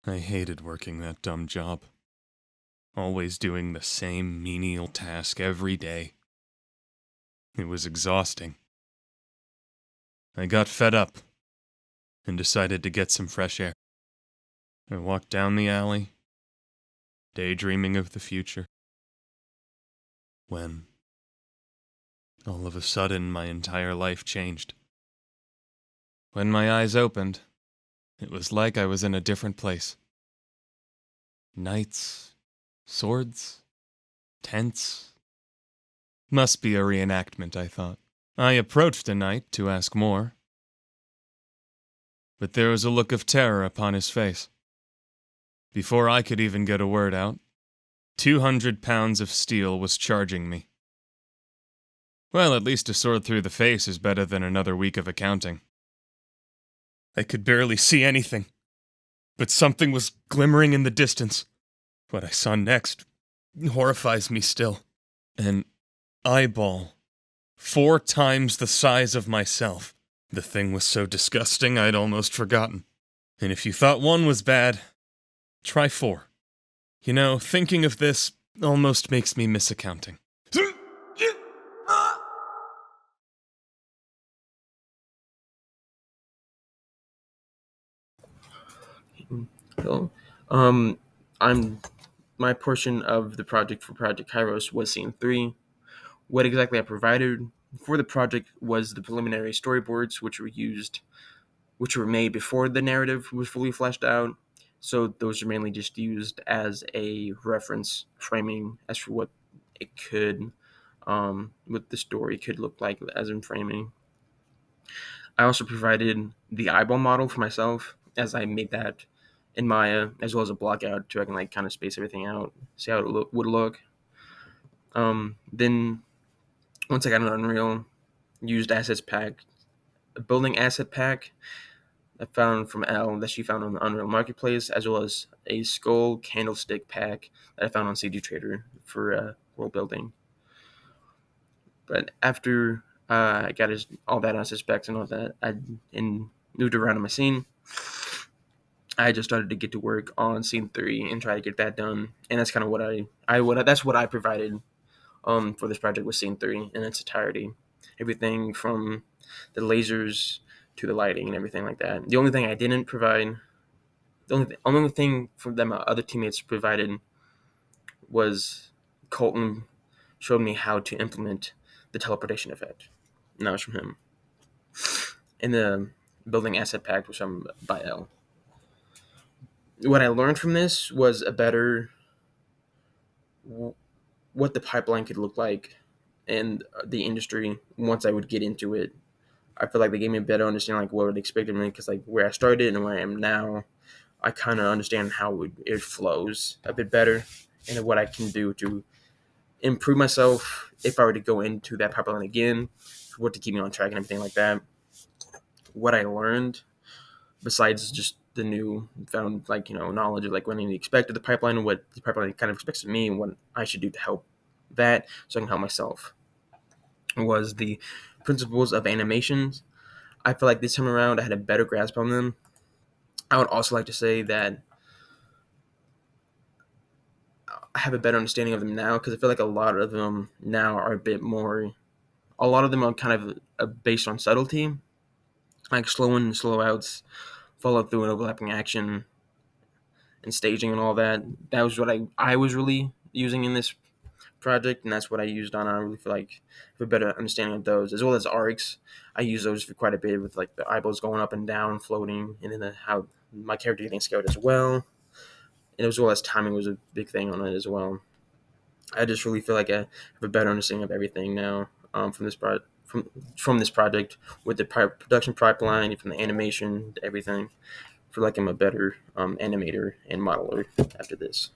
I hated working that dumb job. Always doing the same menial task every day. It was exhausting. I got fed up and decided to get some fresh air. I walked down the alley, daydreaming of the future, when, all of a sudden, my entire life changed. When my eyes opened, it was like I was in a different place. Knights, swords, tents. Must be a reenactment, I thought. I approached a knight to ask more, but there was a look of terror upon his face. Before I could even get a word out, 200 pounds of steel was charging me. Well, at least a sword through the face is better than another week of accounting. I could barely see anything, but something was glimmering in the distance. What I saw next horrifies me still. An eyeball, 4 times the size of myself. The thing was so disgusting I'd almost forgotten. And if you thought 1 was bad, try 4. You know, thinking of this almost makes me miss accounting. So, um, I'm my portion of the project for Project Kairos was scene 3. What exactly I provided for the project was the preliminary storyboards, which were made before the narrative was fully fleshed out. So those are mainly just used as a reference framing as for what the story could look like as in framing. I also provided the eyeball model for myself as I made that in Maya, as well as a block out so I can kind of space everything out, see how it would look. Then once I got an Unreal, used assets pack, a building asset pack I found from Elle that she found on the Unreal Marketplace, as well as a skull candlestick pack that I found on CD Trader for world building. But after I got all that asset specs and all that, and moved around in my scene, I just started to get to work on scene 3 and try to get that done. And that's kind of that's what I provided for this project with scene 3 in its entirety. Everything from the lasers to the lighting and everything like that. The only thing I didn't provide, the only thing from that my other teammates provided was Colton showed me how to implement the teleportation effect. And that was from him. And the building asset pack was from by L. What I learned from this was a better what the pipeline could look like and the industry once I would get into it. I feel like they gave me a better understanding what would expect of me because where I started and where I am now, I kind of understand how it flows a bit better and what I can do to improve myself if I were to go into that pipeline again, what to keep me on track and everything like that. What I learned besides just the new found knowledge of what I expect of the pipeline and what the pipeline kind of expects of me and what I should do to help that so I can help myself was the principles of animations. I feel like this time around I had a better grasp on them. I would also like to say that I have a better understanding of them now because I feel like a lot of them now are a lot of them are kind of based on subtlety, like slow in and slow outs, follow through and overlapping action, and staging and all that. That was what I was really using in this project, and that's what I used on. I really feel like I have a better understanding of those, as well as arcs. I use those for quite a bit with the eyeballs going up and down, floating, and then how my character getting scaled as well. And as well as timing was a big thing on it as well. I just really feel like I have a better understanding of everything now from this from this project with the production pipeline, from the animation to everything. I feel like I'm a better animator and modeler after this.